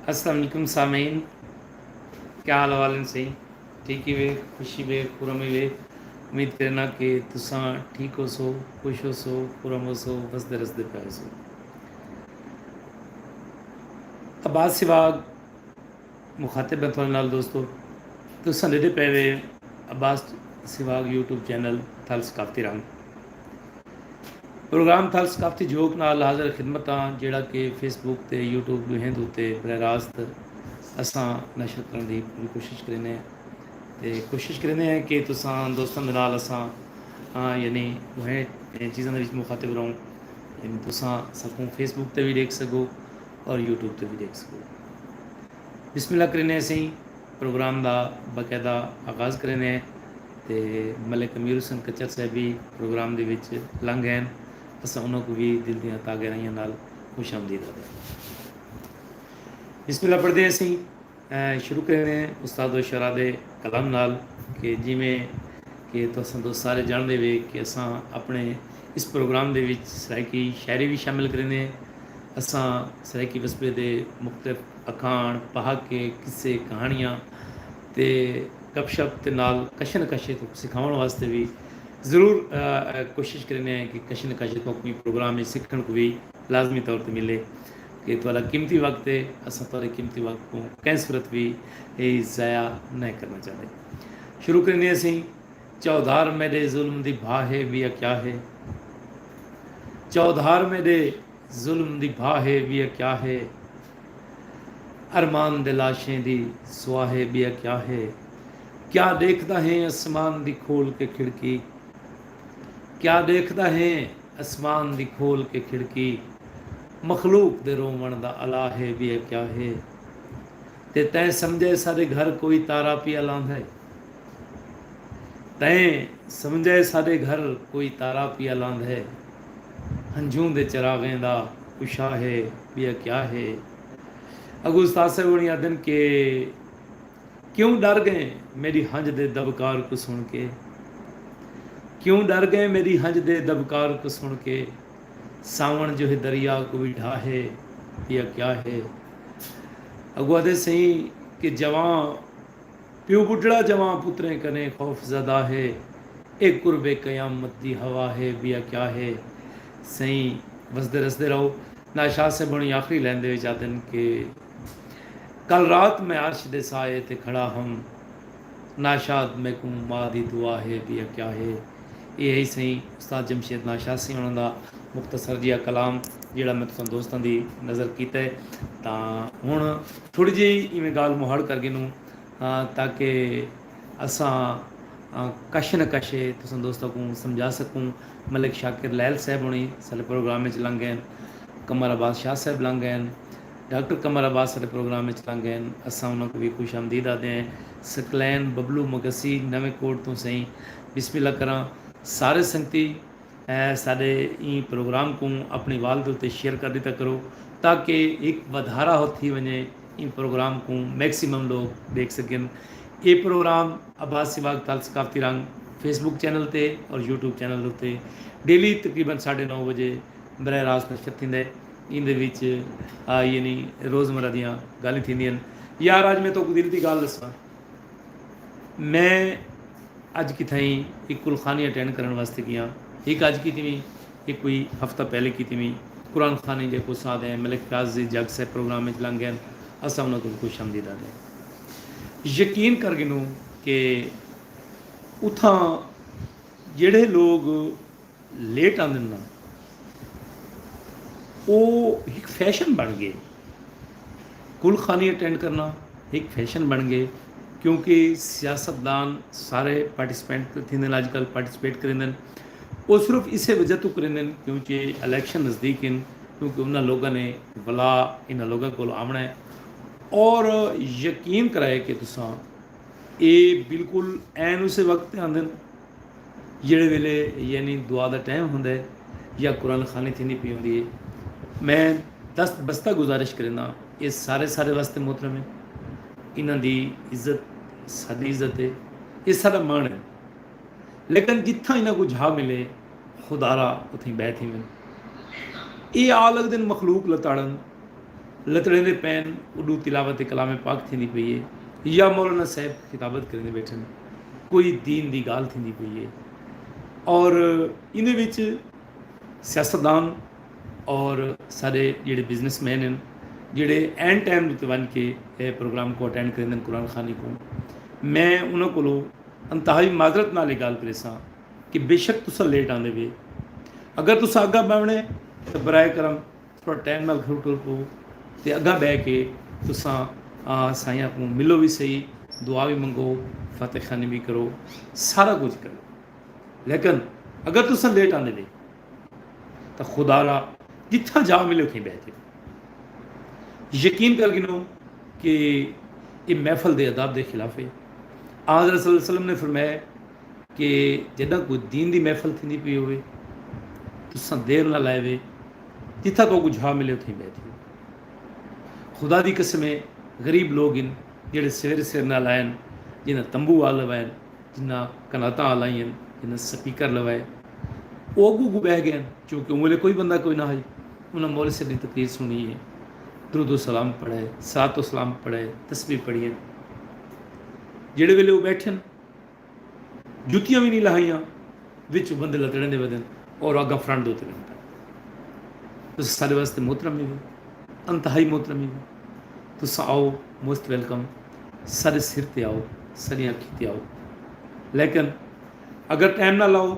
अस्सलाम वालेकुम सामीन, क्या हाल वाले सही ठीक ही वे खुशी वे खुरम वे। उम्मीद करना कि तुसां ठीक हो सो, खुश हो सो, खुरम हो सो, बसते रसते पे हो सो। अब्बास सिवाग मुखातिब हैं थोड़े नाल दोस्तों, तुसां दे पे वे अब्बास सिवाग यूट्यूब चैनल थल सकाफती रंग प्रोग्राम थल सकाफती जोक नाल हाज़र खिदमत हाँ, जेड़ा कि फेसबुक ते यूट्यूब हिंद उत्ते बर रास्त असां नशर करने की पूरी कोशिश करने ते कोशिश करने कि तुसां दोस्तों दे नाल असां यानी वह चीज़ों के मुखातिब रहूं, यानी तुसां सकूं फेसबुक ते भी देख सको और यूट्यूब ते भी देख सको। बिस्मिल्लाह करने असीं प्रोग्राम का बाकायदा आगाज़ करने ते मलिक अमीर हुसैन कच्चर साहब भी प्रोग्राम दे विच लंघ गए, असां उन्हां को भी दिल दियां तागहराइयां नाल खुश आमदीद आखदे। बिस्मिल्लाह पढ़ते असीं शुरू करने उस्ताद व शरा दे कलाम नाल कि जिमें कि तुसां दोस्त सारे जानते वे कि असां अपने इस प्रोग्राम दे विच सराइकी शायरी भी शामिल करने, असां सराइकी वस्बे दे मुख्तलिफ अखाण पहाके किस्से कहानियां ते गपशप ते नाल कश न कश तो सिखाउण वास्ते भी ज़रूर कोशिश करने कि कश न कश तो कोई प्रोग्राम में सीखण को भी लाजमी तौर पर मिले कि थोड़ा कीमती वक्त है, असां थोड़े कीमती वक्त को कंहिं सूरत भी ज़ाया न करना चाहते। शुरू करने असीं चौधार मेरे जुल्म दी भा है भी क्या है, चौधार मेरे जुल्म दी भा है भी क्या है, अरमान दे लाशें दी सुआहे भी क्या है, क्या देखता है आसमान दी खोल के खिड़की, क्या देखता है आसमान दी खोल के खिड़की, मखलूक दे रोवण दा अला है भी क्या है, ते तैं समझे सारे घर कोई तारा पिया लांदा है, तैं समझे सारे घर कोई तारा पिया लांदा है, हंझूं दे चरागें दा उशा है भी क्या है। अगू उस्ताद साहब होनी आदन के क्यों डर गए मेरी हंज दे दबकार को सुन के, क्यों डर गए मेरी हंज दे दबकार को सुन के, सावन जो है दरिया को भी ढाहे या क्या है। अगुआ दे सही कि जवां प्यो बुढ़ड़ा जवां पुत्रें कने खौफ ज़दा है, एक कुर्बे क़यामत दी हवा है बिया क्या है। सही वसदे रसदे रहो। नाशाद से बड़ी आखिरी लाइन दे विच आखदन कि कल रात मैं अर्श दे साए ते खड़ा हम, नाशाद मैं को मां दी दुआ है बिया क्या है। यही सही उस्ताद जमशेद नाशाद सिंह उन्होंने दा मुख्तसर जिहा कलाम जिहड़ा मैं तुसां दोस्तां दी नज़र कीता है, तां हुण थोड़ी जी इवें गाल मुहाड़ कर गिनूं ताकि असां कश न कश तुसां दोस्तां को समझा सकूं। मलिक शाकिर लैल साहब होनी साडे प्रोग्राम में लंघ गए, कमर अब्बास शाह साहब लंघ गए, डॉक्टर कमर अब्बास साडे प्रोग्राम में लंघ गए, असां उन्हां को भी खुश आमदीद आते हैं। सकलैन बबलू मगसी नवें कोट तो सही बिस्मिल्लाह करा सारे संगती साडे ई प्रोग्राम को अपनी वाल के उत्ते शेयर कर दिता करो ताकि एक वधारा हो थी वने इन प्रोग्राम को मैक्सिमम लोग देख सकें। ये प्रोग्राम अब्बास सिवाग थल सकाफती रंग फेसबुक चैनल ते और यूट्यूब चैनल उत्ते डेली तकरीबन 9:30 बजे बरह रास्त नशर थींदे। इन यानी रोज़मर्रा दियां गाल्लां थींदियां। यार अज मैं तो दिल की गाल दसां, मैं अज किथाई एक कुलखानी अटेंड करने वास्ते गया, एक अज की थी एक कोई हफ्ता पहले की थी कुरान खानी जो साद है मलिक फयाज जग साहब प्रोग्राम में लंघ गए, असा उन्होंने को खुश आमदीद आते यकीन कर गिनूँ कि उथा जेड़े लोग लेट आते ना वो एक फैशन बन गए, कुल खानी अटेंड करना एक फैशन बन गए क्योंकि सियासतदान सारे पार्टिसिपेंट थींदे अजकल पार्टिसिपेट करेंदन। वो सिर्फ इस वजह तो करेंदन क्योंकि इलेक्शन नज़दीक हैं, क्योंकि उन्होंने लोगों ने भला इन लोगों को आमना है और यकीन कराए कि तुसां ये बिल्कुल ऐन उस वक्त आंदे जेड़े वेले यानी दुआ का टाइम होंदा है या कुरान खानी थी पी होंदी है। मैं दस्त बस्ता गुजारिश करना ये सारे वास्ते मोहतरम है, इन्हां दी इज्जत साडी इज्जत है, ये सारा मान है, लेकिन जिथा इन्हां को जा मिले खुदारा उथी बैठ ही मिले। ये आ लगते मखलूक लताड़न लतड़े पैन उॾू तिलावत कलाम पाक थींदी पई है या मौलाना साहब खिताबत करेंदे बैठन कोई दीन की गाल थींदी पई है और इन विच सियासतदान और सारे जिहड़े बिजनेसमैन हैं जिहड़े एन टाइम उत्ते वन के प्रोग्राम को अटेंड करेंदे कुरान खानी को मैं उन्होंने को अंतहाई माजरत नाल गल करे सां कि बेशक तुसा लेट आंदे वे अगर तुसा अग्गा बवणे तो बराए करम थोड़ा टाइम नाल घर टुर पो तो अग्गा बह के तुसा साइयां को मिलो भी सही दुआ भी मंगो फतेह खानी भी करो सारा कुछ करो लेकिन अगर तुसा लेट आंदे वे तो खुदारा जिथा जा मिले उथी बह जाओ यकीन कर गिनो कि ये महफल के अदाब के खिलाफ है आज़ रसूल सल्लम ने फरमाया कि जदा कोई दीन की महफल थी पी हो तुसा देर ना लाए वे जिथा को कुछ जा मिले उथी बह जाओ खुदा की कसम है गरीब लोग इन जेडे सवेरे सिर ना लाइन जिन्हें तंबू आ लवाइन जिन्हें कनाता आ लाइन जिन्हें स्पीकर लवाए वो अगू बह गए क्योंकि उमले कोई बंदा कोई ना है उन्हें मौल से तकरीर सुनी है दुरूद सलाम पढ़े सलातो सलाम पढ़े तस्बीह पढ़ी जेड़े वेले वो बैठन जुतियां भी नहीं लाइया विच बंदे लतड़े दे बदन और आगा फ्रंट दो तो सारे वास्ते मोहतरम ही अंतहाई मोहतरम ही तुस आओ मोस्ट वेलकम सारे सिर ते आओ सारी अखी ते आओ लेकिन अगर टाइम ना लाओ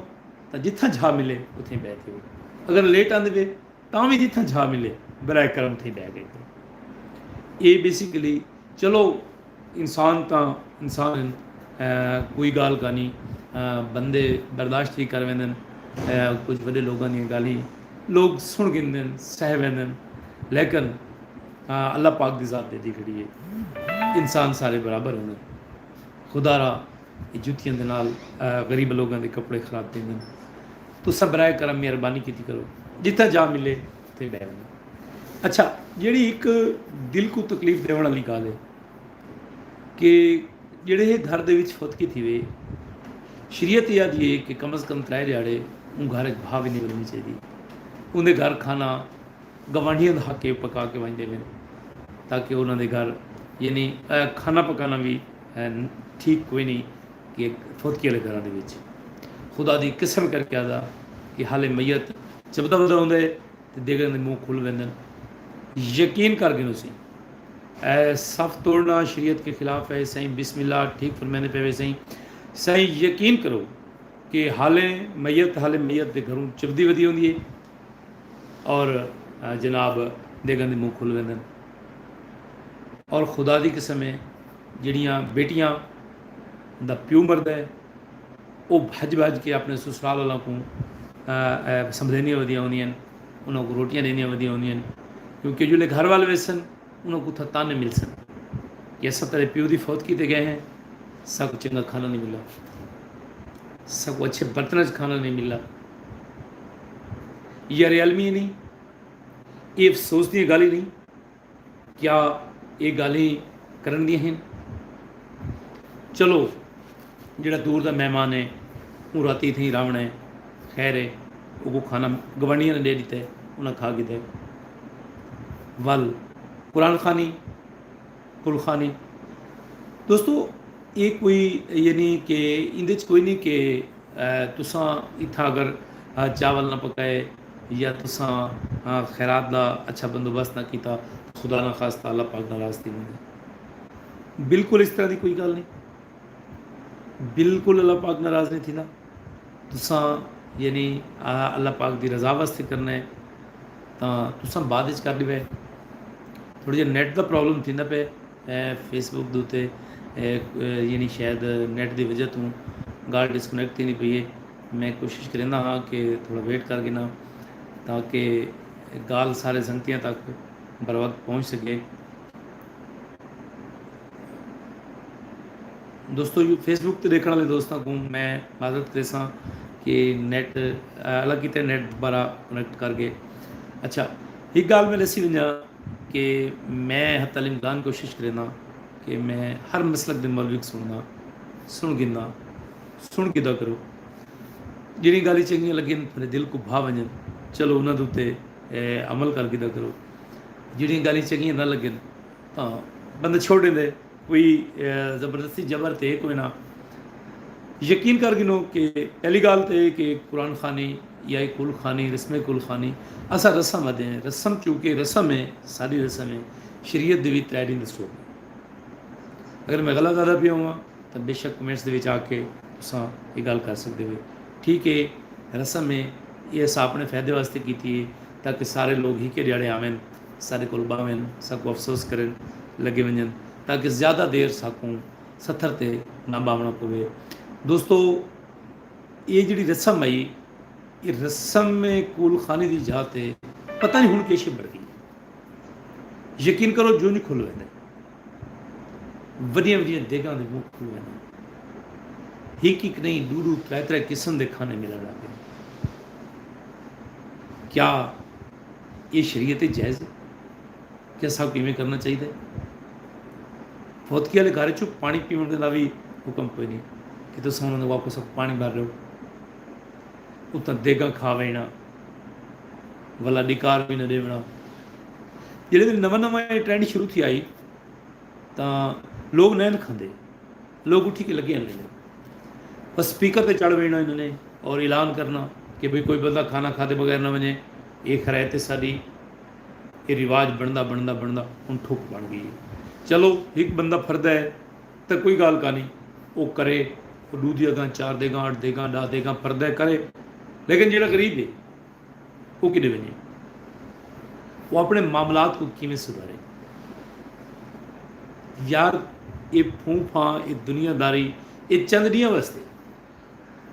तो जिथा जा मिले उथे बह जाओ अगर लेट आंदे वे तो भी जिथा जा मिले बराए करम उथे बह गए ये बेसिकली चलो इंसान तो इंसान कोई गाल का नहीं बंदे बर्दाश्त ही कर वेंदन कुछ बड़े लोगों दी गाली लोग सुन गिंदे सह वेंदन लेकिन अल्लाह पाक की ज़ात दे दी खड़ी है इंसान सारे बराबर होने खुदारा जुतियों के नाल गरीब लोगों के कपड़े खराब देंगे तो सब बराए करम मेहरबानी की करो जितना जा मिले तो बह अच्छा जी एक दिल को तकलीफ देने वाली गल है कि जेडे घर के फुतकी थी वे शरीयत यह दी है कि कम अज़ कम 3 दिहाड़े उन घर भाव ही नहीं बननी चाहिए उन्हें घर खाना गवांढियों का हक पका के वजते हैं ताकि उन्होंने घर यानी खाना पकाना भी ठीक कोई नहीं कि फुतकी वाले घर के खुदा की किस्म करके आता कि हाले मैयत चबदा बदा आंदे तो देगन के मुँह खुल वेंदन यकीन कर गए उसी सफ़ तोड़ना शरीयत के खिलाफ है सही बिस्मिल्लाह ठीक फरमाने पे सही सही यकीन करो कि हाले मैयत के घरों चबदी वधी होंगी है और जनाब देगन के मुँह खुल वेंदन और खुदा की कसम है जड़ियाँ बेटियां दा प्यो मरद है वो भज भज के अपने ससुराल वालों को समझेनियाँ वधिया होंदियां उन्होंने रोटियां देनियाँ वधिया होंदियां क्योंकि जो घर वाले वैसन उन्होंने को ताने मिल सन कि ऐसा तेरे प्यो की फौतगी ते गए हैं सब कुछ चंगा खाना नहीं मिला सब अच्छे बर्तन खाना नहीं मिला यह रियलमी नहीं ये अफसोस दी गल ही नहीं क्या ये गल करन दी हैं चलो जोड़ा दूर का मेहमान है वो राती थी रावण है खैर है वो खाना गवांढियों ने दे दिता है उन्हें खा के वल कुरान खानी कुल खानी दोस्तों ये कोई ये नहीं कि इंदे कोई नहीं कि तुसा इतना अगर चावल ना पकाए या तुसा खैरात का अच्छा बंदोबस्त ना किया खुदा ना खास्ता अल्लाह पाक नाराज़ थी बिल्कुल इस तरह की कोई गल नहीं बिल्कुल अल्लाह पाक नाराज़ नहीं थी ना तुसा यानी अल्लाह पाक की रज़ा वास्ते करना है तो तुसा बाद कर लिया थोड़ा जिहा नैट का प्रॉब्लम थी पे फेसबुक के उत्ते यानी शायद नैट की वजह तो गाल डिस्कनैक्ट ही नहीं पई है मैं कोशिश करना हाँ कि थोड़ा वेट कर गिना ताकि गाल सारे संगतियों तक बर वक्त पहुँच सके दोस्तों फेसबुक तो देखने वाले दोस्तों को मैं माजरत करेसा कि नेट अलग कितने नेट दोबारा कनेक्ट करके अच्छा एक गाल मैं दसी वजा कि मैं हत्ता इम्कान कोशिश करना कि मैं हर मसलक के मौलवी सुनना सुन गिना सुन किदा करो जी गल चंगी लगे मेरे दिल को भा वजन चलो उन्होंने उत्ते अमल कर किदा करो ਜਿਹੜੀਆਂ ਗਾਲੀ ਚੰਗੀਆਂ ਨਾ ਲੱਗਣ ਤਾਂ ਬੰਦਾ ਛੋੜ ਦਿੰਦੇ, ਕੋਈ ਜ਼ਬਰਦਸਤੀ ਜ਼ਬਰ ਤੇ ਕੋਈ ਨਾ। यकीन कर गिनो कि पहली गाल तो कि कुरान खानी या कुल खानी रस्म कुल खानी असा रस्म आते हैं। रस्म चूँकि रस्म है, सारी रस्म है, शरीयत दे विच त्रै दिन दसो। अगर मैं गलत आदा पिया हुआ तो बेशक कमेंट्स दे विच आके तुसां ये गल कर सकते हो। ठीक है, रस्म है, ये अस अपने फायदे वास्ते की है ताकि सारे लोग ही के ध्याड़े आवन, सारे कोल बावन, सबको अफसोस करन लगे वजन, ताकि ज़्यादा देर साकूँ सत्थर ते ना बावना पवे। दोस्तों, ये जी रस्म आई, ये रस्म में कूल खाने की जात है, पता नहीं हूँ कैसे बढ़ गई। यकीन करो जो नहीं खुल रहे वड्डिया वड्डिया देगा के मुँह खुल रहे, एक नहीं दू त्रै त्रै किस्म के खाने मिलने लग गए। क्या ये शरीयत जायज़ है? क्या सब किमें करना चाहिए? फौतकी वाले घर चो पानी पीने का भी हुक्म कोई नहीं कि तुम उन्होंने वापस पानी भर रहे हो, उतना देगा खा लेना, वाला डिकार भी न देना। जिस दिन नवा नवा ट्रेंड शुरू थी आई तो लोग नैन खाते, लोग उठी के लगे लेने, बस स्पीकर पर चढ़ बैठना इन्होंने और ऐलान करना कि भाई कोई बंदा खाना खाते बगैर ना वजे। ये खरायत साड़ी ये रिवाज बनता बनता बनता हम ठुक बन गई। चलो एक बंदा फरदा है तो कोई गल का नहीं, वो करे, वो दूध देगा, 4 देगा, 8 देगा, 10 देगा, फरदा करे। लेकिन जो गरीब है वो कि बने, वो अपने मामलात को किमें सुधारे? यार ये फूफा, ये दुनियादारी, ये चंदनिया वास्ते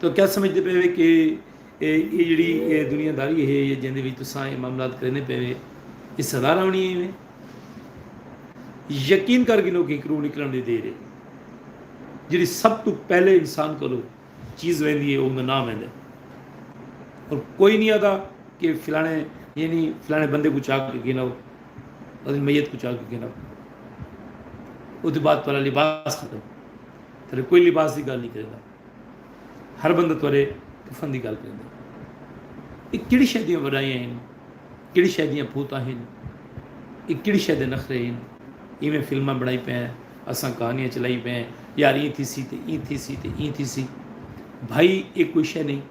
तो क्या समझते पे कि ये जी दुनियादारी है, ये जिंदे तुसा ये मामलात करने पे ये सदा आनी है। यकीन कर गिनो कि करू निकलने की देर है, जी सब तो पहले इंसान को चीज़ वही है वो नाम है, और कोई नहीं आता कि फलाने ये नहीं फलाने बंदे को चाक के गिनाओ और मैयत को चाक के गिनाओ। उसके बाद थोड़ा लिबास खत्म, तेरे कोई लिबास की गल नहीं करेगा, हर बंदा थोड़े कफन की गल करेगा। ये किड़ी शह दियाँ वराइयाँ हैं, किड़ी शह दियाँ भूतां हैं, ये किड़ी शह दे नखरे हैं। इवें फिल्मां बनाई पे हैं, असां कहानियाँ चलाई पे हैं, यार ई थी सी ते ई थी सी ते ई थी सी। भाई ये कोई शह नहीं,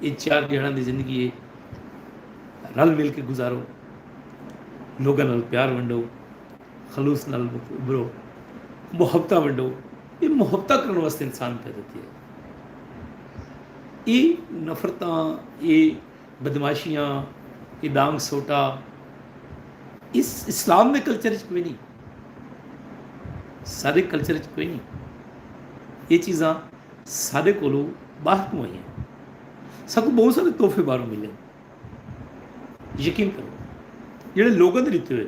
ये 4 जणा की जिंदगी है, रल मिल के गुजारो, लोगों नाल प्यार वंडो, खलूस नाल उभरो, मुहब्बत वंडो। ये मुहब्बत करने वास्ते इंसान पैदा किया। ये नफरतां, ये बदमाशियाँ, ये डांग सोटा इस इस्लाम में कल्चर कोई नहीं, सारे कल्चर कोई नहीं। ये चीज़ा सारे कोलों बाहर को आई हैं, सबको बहुत सारे तोहफे बाहरों मिले। यकीन करो जोड़े लोगों ने दिते हुए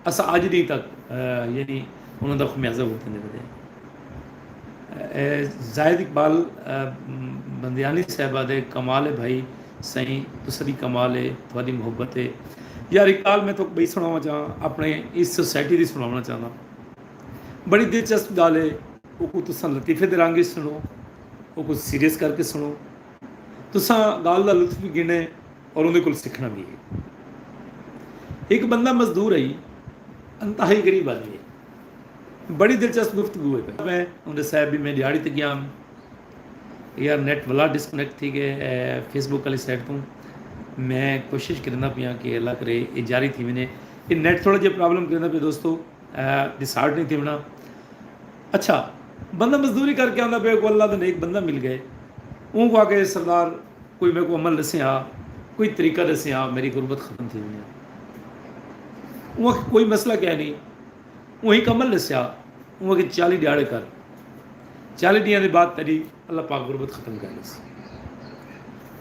अस अज नहीं तक यानी उन्होंने खमियाजा भुगतने पड़े। जायद इकबाल बंदियानी साहबा दे कमाल है भाई, सही तुसरी कमाल है, थोड़ी मुहब्बत है। यार इकबाल मैं तो बई सुनावा चाह अपने इस सोसाइटी की सुनाना चाहना, बड़ी दिलचस्प गल है। वो कुछ तुसा लतीफे दे रंग सुनो, वो कुछ सीरियस करके सुनो, तुसा गल का लुत्फ भी गिने और उन्हें को सीखना भी है। एक बंदा मजदूर है, अंतहाई गरीब आदमी है, बड़ी दिलचस्प गुफ्तगू है। मैं उन्हें साहब भी मैं दिहाड़ी तक गया यार, नेट वाला डिस्कनैक्ट थी गए फेसबुक वाली साइड तो मैं कोशिश करना पिया कि अल्लाह करे ये जारी थी। मैंने ये नेट थोड़ा जिहा प्रॉब्लम करना पे दोस्तों, डिसार्ट नहीं थी बना। अच्छा बंदा मजदूरी करके आंदा पे को अल्लाह का एक बंदा मिल गए, उनको आके सरदार कोई मेरे को अमल दसिया, कोई तरीका दसिया, मेरी गुरबत ख़त्म थी। उन्हें कोई मसला क्या नहीं, वही कमल दसिया, उन्हें 40 दिहाड़े कर, 40 दिहां के बाद तेरी अल्लाह पाक गुरबत ख़त्म कर ली।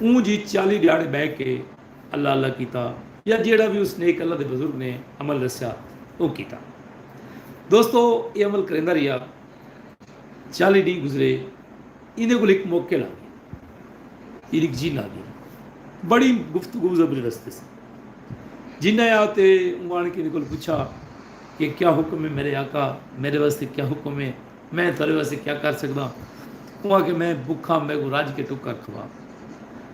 ऊँ जी 40 दिहाड़े बह के अल्लाह अल्लाह किया, या जेड़ा भी उसने एक अल्लाह के बजुर्ग ने अमल दसिया वो किया। दोस्तों ये अमल करेंदा रहा, 40 दिन गुजरे, इन्हें को एक मौके ला गया, एक जीन आ गई, बड़ी गुफ्तगू जबरी रस्ते से जिन्हें आते उमान के को पूछा कि क्या हुक्म है मेरे आका, मेरे वास्ते क्या हुक्म है, मैं तेरे वास्ते क्या कर सकता। वहाँ कि मैं भुखा, मैं को राज के टुकर खवा।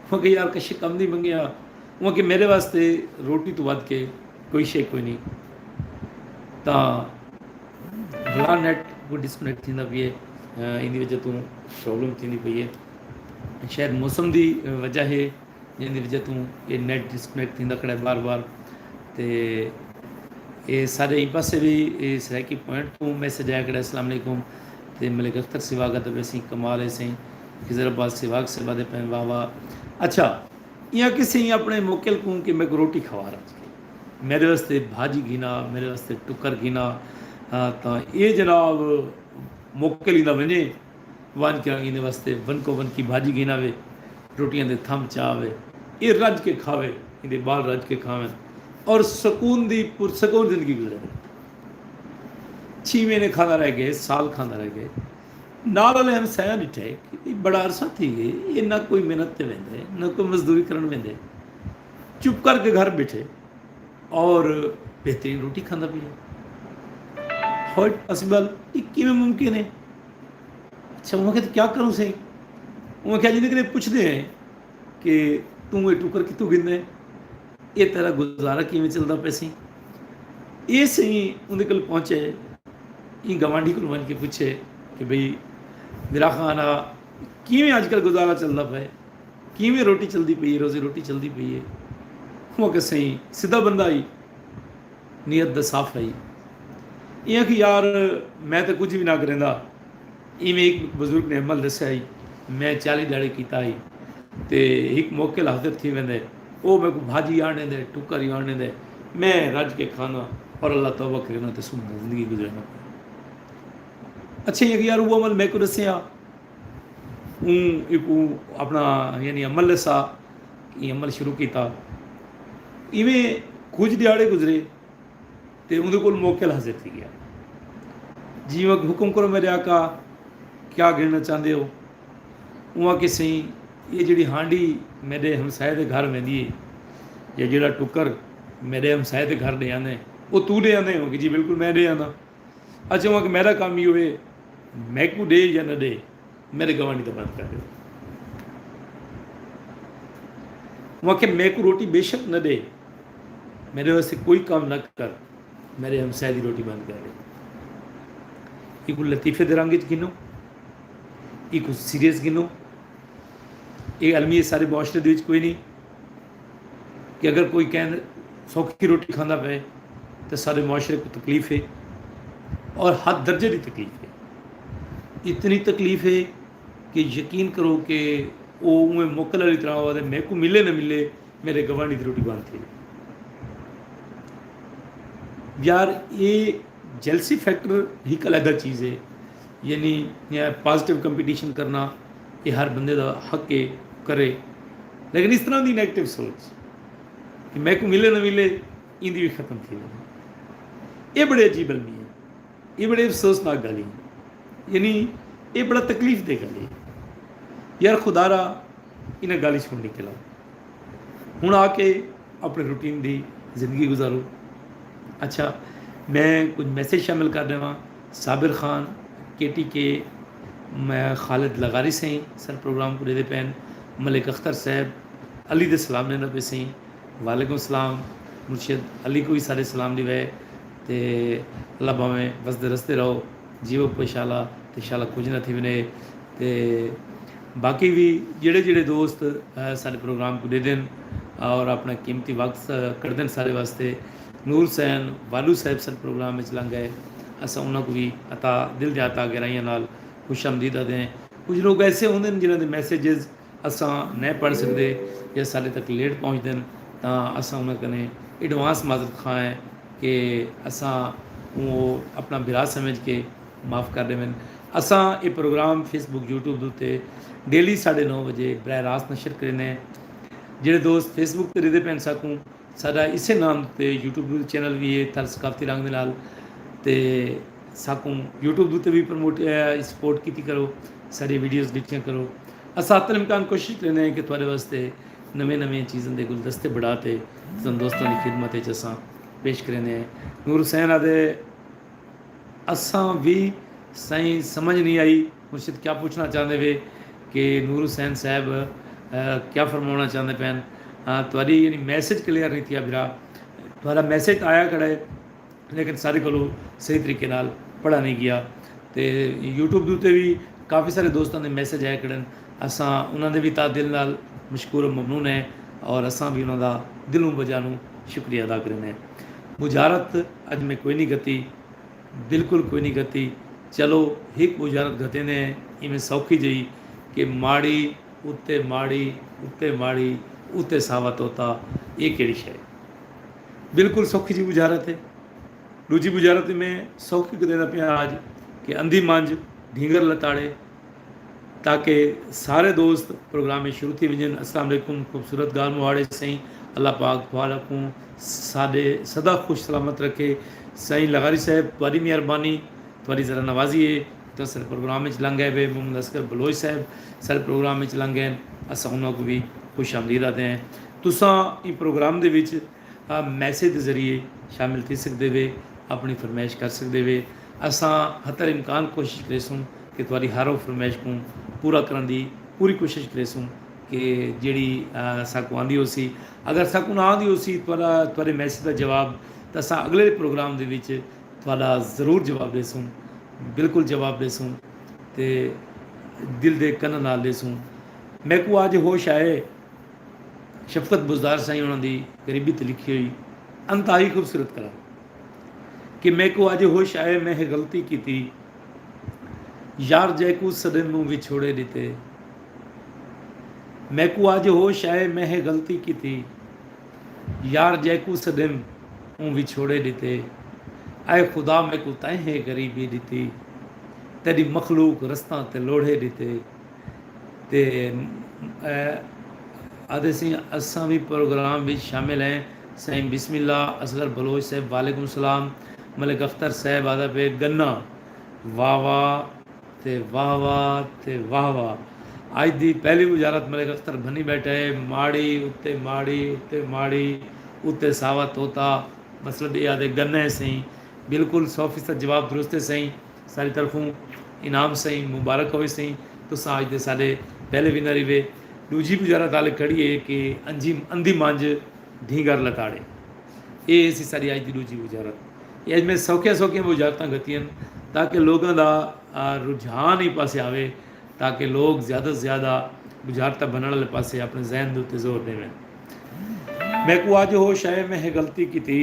वहाँ कि यार कश कम नहीं मंगया, वहाँ कि मेरे वास्ते रोटी तो वध के कोई शे कोई नहीं तो भला नैट को डिस्कनैक्ट थींदा पई आहे इन वजह तूं प्रॉब्लम थींदी पई आहे शायद मौसम की वजह है जिन वजह तूं ये नैट डिस्कनैक्ट थींदा खड़ा बार बार तो ये सारे ही पासे भी सराकी पॉइंट तो मैसेज आया कड़ा अस्सलाम वालेकुम तो मलिक अख्तर सिवागा तो वैसे कमाल है सही खिजराबाद सिवाग से बाद पैन वाह वाह अच्छा या किसी अपने मोकल को कि मैं को रोटी खवा रहा मेरे वास्ते भाजी गिना मेरे वास्ते टुकर गिना तो ये जनाब मोकल ईंदा वञे वन क्या इन वास्ते वन को वन की भाजी गिना वे रोटियां दे थम चावे ये रज के खावे इनके बाल रज के खावे और सुकून दी पुरसकून जिंदगी गुजरे 6 महीने खाना रह गए साल खाना रह गए नाल वाले हम सह डिठे कि बड़ा अरसा थी गए ये ना कोई मेहनत ते वेंदे ना कोई मजदूरी करन वेंदे चुप करके घर बैठे और बेहतरीन रोटी खांदा पिया हाउ इट पॉसिबल ये किवें मुमकिन है अच्छा उन्होंने क्या करूँ सही उन्होंने क्या जिंदगी पूछते हैं कि तू ये टुकर कितों गिनदे ये तेरा गुजारा किवें चलदा पे सी ये सही उनके कोल पहुँचे ये गवांढी को वन के पूछे कि भाई मेरा खाना किवें अजकल गुजारा चलता पे किवें रोटी चलती पई है रोजी रोटी चलती पई है वो कि सही सीधा बंदा आई नीयत दा साफ आई ये कि यार मैं तो कुछ भी ना करेंदा इवें एक बजुर्ग ने अमल दस्या आई मैं 40 दिहाड़े किया आई तो एक मौके हाजिर थी वेंदे वो मेरे को भाजी आने दे टुकर ही आने दे मैं रज के खाना और अल्लाह तौबा करना तो सुन जिंदगी गुजरना अच्छा ये यार वो अमल मैं को दसिया एक अपना यानी अमल दसा ये अमल शुरू किया इवें कुछ दिहाड़े गुजरे तो उनके को मौके हाजिर थी गया जी वह हुक्म करो मेरे आका क्या गिनना चाहते हो वहाँ कि सही ये जी हांडी मेरे हमसाए के घर वेंदी है या जोड़ा टुकर मेरे हमसाए के घर ले आने वो तू ले आने हो कि जी बिल्कुल मैं ले आना अच्छा वहाँ कि मेरा काम ही हुए मैं को दे या न दे मेरे गवांढी तो बंद कर दो वहाँ के मैं को रोटी बेशक न दे मेरे वास्ते कोई काम न कर मेरे हमसाए की रोटी बंद कर दे एक लतीफ़े दे रंग गिनो एक सीरियस गिनो ये अलमी सारे मुआशरे कोई नहीं कि अगर कोई कह सौखी रोटी खाना पे तो सारे मुआशरे को तकलीफ़ है और हद दर्जे की तकलीफ़ है इतनी तकलीफ़ है कि यकीन करो कि वो उमें मोकल वाली तरह हुआ मेरे को मिले न मिले मेरे गवांढी की रोटी बंद थी यार ये जेलसी फैक्टर एक अलग चीज़ है यानी पॉजिटिव कंपटीशन करना ये हर बंदे का हक है करे लेकिन इस तरह की नैगेटिव सोच कि मैं को मिले न मिले इंदी भी खत्म थी ये बड़े अजीब अलमी है ये बड़े अफसोसनाक गल है यानी ये बड़ा तकलीफ दे गल है यार खुदारा इन्हें गाली छोड़ निकला हूँ आके अपने रूटीन की जिंदगी गुजारो अच्छा मैं कुछ मैसेज शामिल कर रहा साबिर खान KTK मैं खालिद लगारी से सर प्रोग्राम को दे पैन मलिक अख्तर साहब अली दे सलाम ने पे सही वालेकुम सलाम मुर्शिद अली को भी सारे सलाम दी वै तो अल्लाह भावें वसदे रस्ते रहो जीवो पेशाला तो शाला कुछ ना थी वने तो बाकी भी जेड़े जेड़े दोस्त सारे प्रोग्राम को दे देन और अपना कीमती वक्त कर देन सारे वास्ते नूर सैन वालू साहब सर प्रोग्राम में लंघ गए असा उन्होंने को भी अता दिल दे अता गहराइयां नाल खुश आमदीद दें कुछ लोग ऐसे होंगे जिन्होंने मैसेजेस असा नहीं पढ़ सकते या सारे तक लेट पहुँचते हैं तो असा उन्होंने कने एडवांस माजरत खां है कि असा वो अपना बिरा समझ के माफ़ कर दें असा ये प्रोग्राम फेसबुक यूट्यूब उत्ते डेली 9:30 बजे बरह रास्त नशर करें जोड़े दोस्त फेसबुक पर रहते पैन सकूँ साडा इसे नाम से यूट्यूब चैनल भी है थर सकाफती रंग के नाल ते साकूँ यूट्यूब उत्ते भी प्रमोट सपोर्ट की करो सारी वीडियोज़ दिखियाँ करो अस हत्तर इम्कान कोशिश करने हैं कि थोड़े वास्ते नवे नवे चीज़ों के गुलदस्ते बढ़ाते दोस्तों की खिदमत असा पेश करने नूर हुसैन आदे असा भी सही समझ नहीं आई मुर्शिद क्या पूछना चाहते वे कि नूर हुसैन साहब क्या फरमाना चाहते पैन थोड़ी यानी मैसेज क्लियर नहीं थी बिरा ਤੁਹਾਡਾ ਮੈਸੇਜ ਆਇਆ ਖੜਾ ਹੈ, ਲੇਕਿन ਸਾਰੇ ਕੋਲੋਂ ਸਹੀ ਤਰੀਕੇ ਨਾਲ ਪੜ੍ਹਾ ਨਹੀਂ ਗਿਆ। ਤੇ YouTube ਦੇ ਉੱਤੇ ਵੀ ਕਾਫੀ ਸਾਰੇ ਦੋਸਤਾਂ ਦੇ ਮੈਸੇਜ ਆਏ ਖੜੇ ਨੇ, ਅਸਾਂ ਉਹਨਾਂ ਦੇ ਵੀ ਤਾਂ ਦਿਲ ਨਾਲ ਮਸ਼ਕੂਰ ਮਮਨੂਨ ਹੈ, ਔਰ ਅਸਾਂ ਵੀ ਉਹਨਾਂ ਦਾ ਦਿਲੋਂ ਵਜ੍ਹਾ ਨੂੰ ਸ਼ੁਕਰੀਆ ਅਦਾ ਕਰਨੇ। बुझारत अज मैं कोई नहीं गती, बिल्कुल कोई नहीं गती। चलो एक बुझारत गते ने इवें सौखी जई कि माड़ी उत्ते माड़ी उत्ते माड़ी उत्ते सावा तोता, ये केड़ी शे बिल्कुल सौखी जी बुझारत है। दूजी बुझारत में सौखी देना पिया आज कि अंधी मांझ ढींगर लताड़े, ताकि सारे दोस्त प्रोग्राम में शुरू थी वजन। अस्सलाम वालेकुम, खूबसूरत गाल मुहाड़े सही अल्लाह पाक तुहाड़ा को साडे सदा खुश सलामत रखे। सही लगारी साहब तुहाड़ी मेहरबानी, तुहाड़ी ज़रा नवाजी है तो सर प्रोग्राम में लंघ गए वे। मोहम्मद असगर बलोच साहब सर प्रोग्राम में लंघ गए, असां उन्होंने को भी खुश आमदीद आते हैं। तुसां इन प्रोग्राम के विच मैसेज के जरिए शामिल थी सकते वे, अपनी फरमाइश कर सकते वे। असां हतर इम्कान कोशिश करेसूँ कि तुहाड़ी हर फरमाइश को पूरा करने की पूरी कोशिश करेसूँ कि जिहड़ी साकू आंदी हो सी। अगर साकू ना आंदी हो सी तुहाडे मैसेज का जवाब तो असां अगले प्रोग्राम दे विच तुहाडा ज़रूर जवाब देसूँ, बिल्कुल जवाब देसूँ ते दिल दे कन्न नाल देसूँ। मैं को अज होश आए शफकत बुज़दार साईं उन्हां दी गरीबी ते लिखी हुई अंतहाई खूबसूरत कला कि मैं को अज होश आए मैं गलती की थी, यार जैकू सदन नूं विछोड़े दिते। मैं को आज होश आए मैं गलती की थी, यार जैकू सदम ऊँ विछोड़े दिते। आए खुदा मैं को तैं गरीबी दिती, तेरी मखलूक रस्तां ते लोढ़े दिते। ते आदे सी असां भी प्रोग्राम में शामिल हैं। सईं बिस्मिल्ला असगर बलोच साहब वालेकुम सलाम। मलिक अख्तर साहब आदा पे गन्ना वाह वाह ते वाह वाह ते वाह वाह। अज की पहली बुझारत मलिक अख्तर बनी बैठे है, माड़ी उत्ते माड़ी उत्ते माड़ी उत्ते सावा तोता, मतलब ये आदे गन्ना है सही। बिल्कुल 100% जवाब दुरुस्त है सही, सारी तरफों इनाम सही, मुबारक हो सही। तो अज के सारे पहले विनर ही वे। दूजी बुझारत हाल खड़ी है कि अंधी मांझ ढींगर लताड़े, ये सी सारी अज की दूजी बुझारत। ये अज मैं सौखिया सौखिया बुझारत गतियां ताकि लोगों का रुझान ही पासे आवे, ताकि लोग ज़्यादा से ज़्यादा बुझारत बनने वाले पास अपने जहन के उत्ते जोर देवें। मैं को आज होश आए मैं गलती की थी,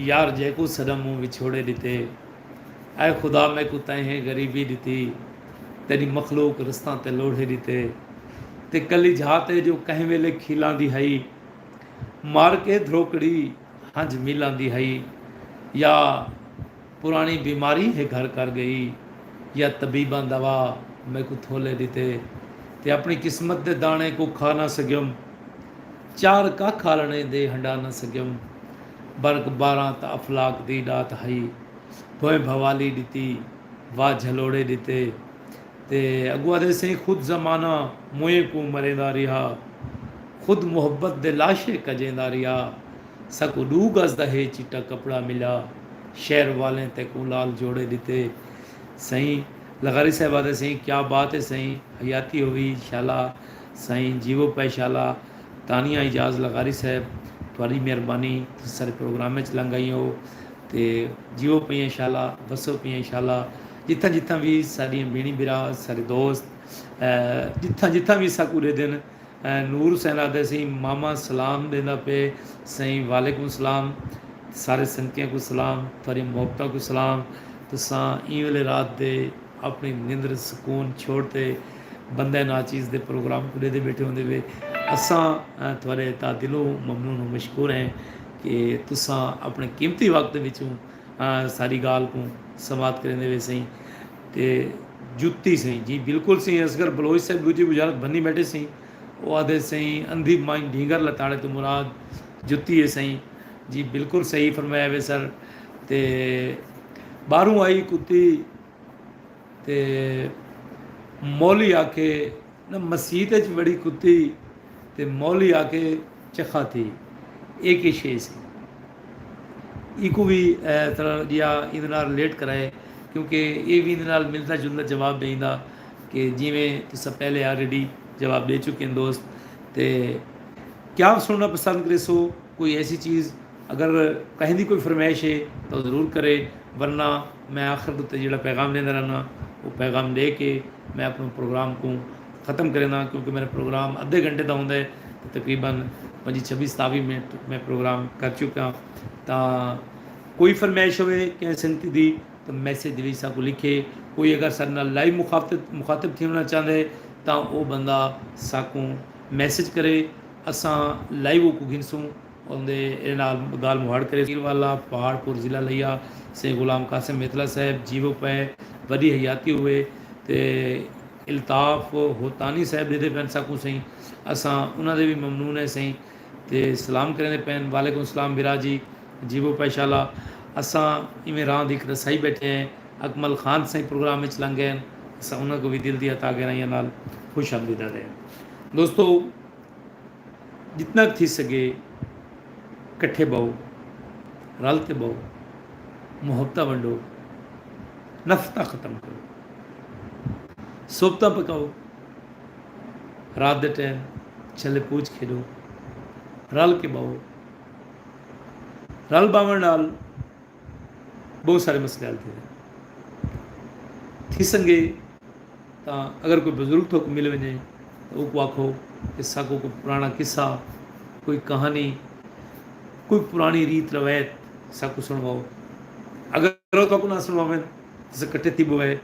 यार जैकू सदम मुँह विछोड़े दिते। आए खुदा मैं को तैं गरीबी दिती, तेरी मखलूक रस्तां ते लोढ़े दिते। ते कली जाते जो कहीं वेले खिलां दी हई, मार के धरोकड़ी हंज मिलां दी हई। या पुरानी बीमारी है घर कर गई, या तबीबा दवा मैं को थोले दिते। ते अपनी किस्मत दे दाने को खा ना सग्यम, चार का खालने दे हंडा ना सग्यम। बरक 12 त अफलाक दी डात हई, भोए भवाली दिती वाह झलोड़े दिते। ते अगुआ दे सही खुद जमाना मुए को मरेंदा रिहा, खुद मुहब्बत दे लाशे कजेंदा रिहा। सकू 2 गज दा है चिट्टा कपड़ा मिला, शहर वाले ते को लाल जोड़े दिते। सही लगारी साहब आदे सही क्या बात है सही, हयाती हुई शाला सही जीवो पे शाला। तानिया इजाज़ लगारी साहब थोड़ी मेहरबानी, सारे प्रोग्राम में लंघाई हो तो जीवो पे शाला वसो पे शाला। जिथा जिथा भी साड़ियाँ बीणी बिरा सारे दोस्त जिथा जिथा भी साकूरे दिन नूर हुसैन आदे सही मामा सलाम देना पे सही वालेकुम सलाम। सारे संगतियों को सलाम, थोड़ी मोहब्बतों को सलाम। तुसा ई वेले रात दे अपनी निंद्र सुकून छोड़ते बंदे नाचीज़ दे प्रोग्राम पूरे दे बैठे होंदे वे। असां थोड़े ता दिलों ममनून मशकूर हैं कि तुसा अपने कीमती वक्त विचों सारी गाल को समाप्त करेंदे वे सही। ते जुत्ती सही जी बिल्कुल सही। असगर बलोच साहब दूजी बुझारत बनी बैठे सही, वो आदे सही अंधी माई ढींगर लताड़े तो मुराद जुत्ती है सही जी, बिल्कुल सही फरमाया वे सर। ते बाहरों आई कुत्ती ते मौली आके न मसीत च बड़ी कुत्ती ते मौली आके चखा थी, एक ही शे सी। इको भी तरह या इन रिलेट कराए क्योंकि ये भी इन मिलता जुलता जवाब देंदा कि जिमें तुस पहले ऑलरेडी जवाब दे चुके हैं दोस्त। तो क्या सुनना पसंद करे सो कोई ऐसी चीज़ अगर कहीं दी कोई फरमाइश है तो ज़रूर करे, वरना मैं आखिर उत्ते जो पैगाम लेंदा रहना वो पैगाम ले के मैं अपने प्रोग्राम को ख़त्म करना, क्योंकि मेरा प्रोग्राम अद्धे घंटे का होंगे तो तकरीबन 25-27 मिनट मैं प्रोग्राम कर चुका। तो कोई फरमाइश हो क्या संगति दी तो मैसेज भी साकू लिखे, कोई अगर सारे नाल लाइव मुखातिब थी होना चाहते तो वो बंदा साकू मैसेज करे, असां लाइव को गिनसूँ उनके गाल मुहाड़ करे। वाला पहाड़पुर ज़िला लिया से गुलाम कासिम मितला साहब जीवो पे वही हयाती हुए तो इल्ताफ़ होतानी साहब दे पैन साकू सही, असां उन्होंने भी ममनून है सही तो सलाम करें पैन वालेकुम सलाम बिराजी जीवो पैशाला। असां इवें राह की रसाई बैठे हैं, अकमल खान सही प्रोग्राम में लंघ गए, असां उन्होंने भी दिल दी अता गहराइयां नाल खुश आमदीदा दें। दोस्तों जितना थी सके कट्ठे बहो, रलते बहो, मुहब्बत वंडो, नफरत ख़त्म करो, सोबता पकाओ, रात के टाइम छले पूछ खेडो, रल के बहो। रल बावन नाल बहुत सारे मसले हल थी संगे। तो अगर कोई बुजुर्ग थोक मिल वजे तो वो आखो किस्सा को पुराना किस्सा, कोई कहानी, कोई पुरानी रीत रवायत साकू सुनवाओ। अगर तो ना सुनवावें तो कट्ठे थी बोए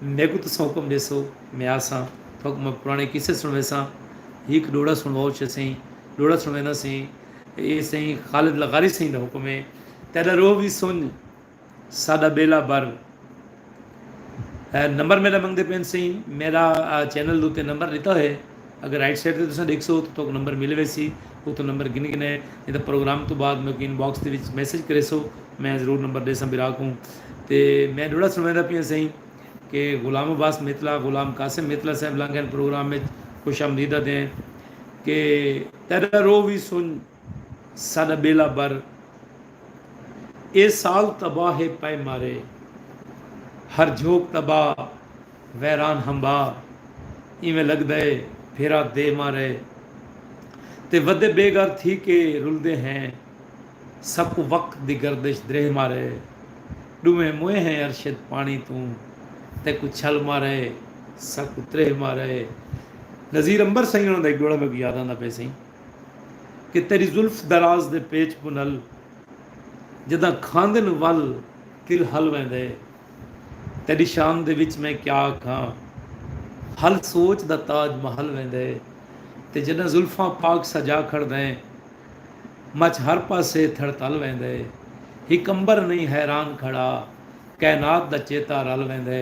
मैं को तो हुक्म देसो, मैं आसा तो मैं पुराने किस्से सुनवेसा, एक डोड़ा सुनवाओ छे सही, डोड़ा सुनवेना सही, ये सही खालिद लगारी सही ना हुक्म है तेरा रो भी सुन सादा बेला बर। नंबर मेरा मंगते पेन सही, मेरा चैनल उत्ते नंबर लिता है, अगर राइट साइड से देखो तो नंबर मिले वैसी वो तो नंबर गिन गिने, नहीं तो प्रोग्राम तो बाद मैं इनबॉक्स के मैसेज करे सो मैं जरूर नंबर दे बिराक हूँ। तो मैं डोड़ा सुनवादा पिया सही कि गुलाम अब्बास मितला गुलाम कासिम मितला साहब लांघन प्रोग्राम में खुश आमदीदा दें कि तेरा रो भी सुन सादा बेला बर, ए साल तबाह है पै मारे, हर झोंक तबाह वैरान हंबा, इवें लगदा है फेरा दे मारे, ते वदे बेगर थी के रुलदे हैं सबको वक्त दी गर्दिश द्रेह मारे, डूमे मुए हैं अरशद पानी तू ते कुछ छल मारे सब त्रेह मारे। नज़ीर अंबर सही उन्होंने एक डोड़ा में याद आंदा पे सही कि तेरी जुल्फ दराज दे पेच पुनल जदा खांदन वल तिल हल वेंदे, तेरी शान दे विच मैं क्या आखां हल सोच दा ताज महल वेंदे, ते जदा जुल्फा पाक सजा खड़दे मच हर पासे थड़तल वेंदे, हिक अंबर नहीं हैरान खड़ा कैनात दा चेता रल वेंदे।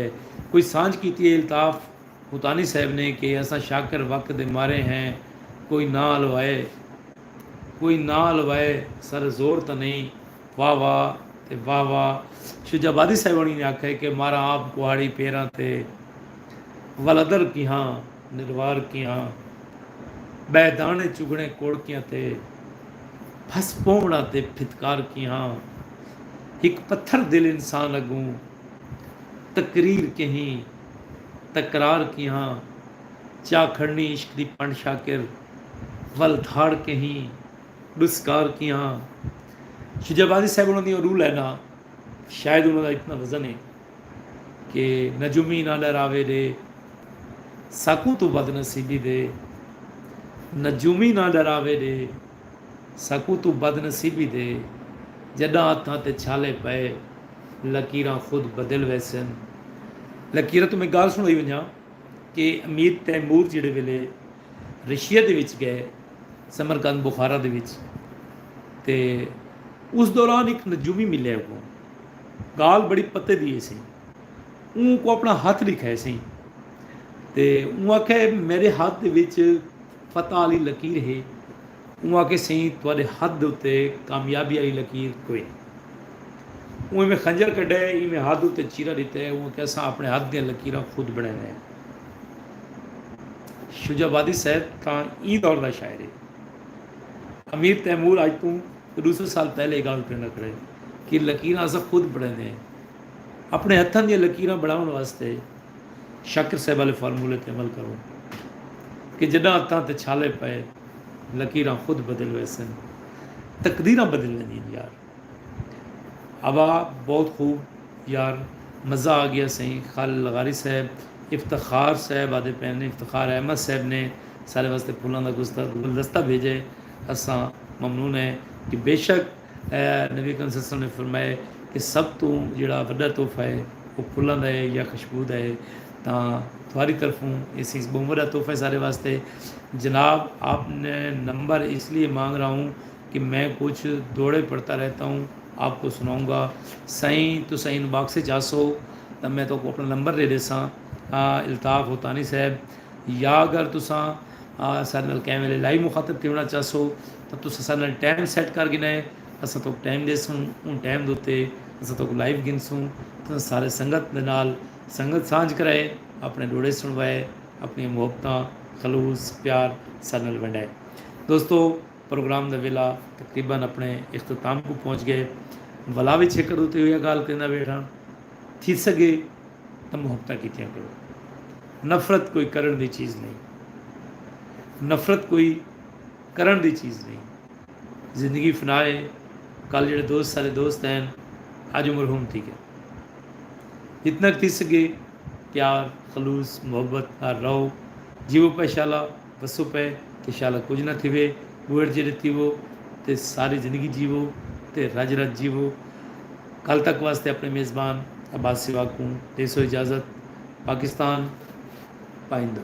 कोई सांझ की इल्ताफ हुतानी साहब ने कि असा शाकर वक्त दे मारे हैं, कोई ना हलवाए कोई ना हलवाए सर जोर तो नहीं, वाह वाह ते वाह वाह। शुजाबादी साहिबानी ने आखा है कि मारा आप कुहाड़ी पेरा ते वलदर की हाँ निर्वार की हाँ, बैदाने चुगने कोड़कियाँ ते फस पोवड़ा ते फितकार की हाँ, एक पत्थर दिल इंसान अगूं तकरीर कहीं तकरार की हाँ, चा खड़नी इश्क दी पंड शाकिर वल धाड़ कहीं दुस्कार की हाँ। शुजाबादी साहब उन्होंने रूल है ना, शायद उन्होंने इतना वजन है कि नजुमी ना डरावे दे साकू तो बदनसीबी दे, नजुमी ना डरावे दे साकू तो बदनसीबी दे, जदा हथा ते छाले पे लकीरां खुद बदल वैसन। लकीर तो मैं गाल सुनाई वजा कि अमीर तैमूर जिहड़े वेले रशिया दे विच गए समरकंद बुखारा दे विच, ते उस दौरान एक नजूमी मिले को गाल बड़ी पत्ते दी सी, को अपना हाथ लिखा सी, तो वो आखे मेरे हाथ दे विच फतह वाली लकीर है, वो आके सही थोड़े हाथ उत्ते कामयाबी वाली लकीर कोई नहीं। में खंजर कढ़े इवें हाथ उत्ते चीरा दिता है, वो कैसा अपने हाथ दी लकीर खुद बनाए हैं। शुजाबादी साहब का ई दौर का शायर है। अमीर तैमूर अज तू 200 साल पहले गल करना करे कि लकीर अस खुद बनाने हैं, अपने हथों दी लकीर बनाने वास्ते शाकिर साहब वाले फार्मूले ते अमल करो कि जदा हथों ते छाले पे लकीर खुद बदल वैसन। तकदीर बदल लेंदी यार। अबा बहुत खूब यार, मज़ा आ गया सही। खालिद लगारी साहब, इफ्तार साहब आदे पैन ने, इफ्तार अहमद साहब ने सारे वास्ते फुलों का गुलदस्ता भेजे। असा ममनून है कि बेशक नबी करीम सल्लल्लाहु अलैहि वसल्लम ने फरमाया कि सब तो जिहड़ा वड्डा तोहफा है वो फुलों का है या खुशबू का है। तो तुम्हारी तरफों इसी बहुत बड़ा तोहफा है सारे वास्ते। जनाब आपने नंबर इसलिए मांग रहा हूँ कि मैं कुछ दौड़े पढ़ता रहता हूँ, आपको सुनाऊंगा। सही तो सही इनबॉक्स से जासो तो मैं तो अपना नंबर दे देसा इल्ताफ़ होतानी साहब, या अगर तुसा सारे नाल कैं वेले लाइव मुखातब होना चाहो तो तुसा सारे नाल टाइम सैट कर गिना है। असां तो टाइम देसूँ, उन टाइम दे उत्ते असां तो लाइव गिनसूँ। तो सारे संगत दे नाल संगत सांझ कराए, अपने डोड़े सुनवाए, अपनी मुहब्बत खलूस प्यार सारे नाल वंडाए। दोस्तों प्रोग्राम का वेला तकरीबन अपने इख्तिताम को पहुँच गए। वला भी छेकर होते हुए गाल कहना बैठा थी सके तो मुहब्बत की करो। नफरत कोई करण की चीज़ नहीं, नफरत कोई करण की चीज़ नहीं। जिंदगी फनाए, कल जो दोस्त सारे दोस्त हैं अज मरहूम थी गए। जितना थी सके प्यार खलूस मुहब्बत रहो, जीवो पे शाला वसो पे कि शाला कुछ ना थिवे बुअड़ जे थीवो तो सारी ज़िंदगी जीवो तो रज रज जीवो। कल तक वास्ते अपने मेज़बान अब्बास सिवा को देसो इजाज़त। पाकिस्तान पाइंदा।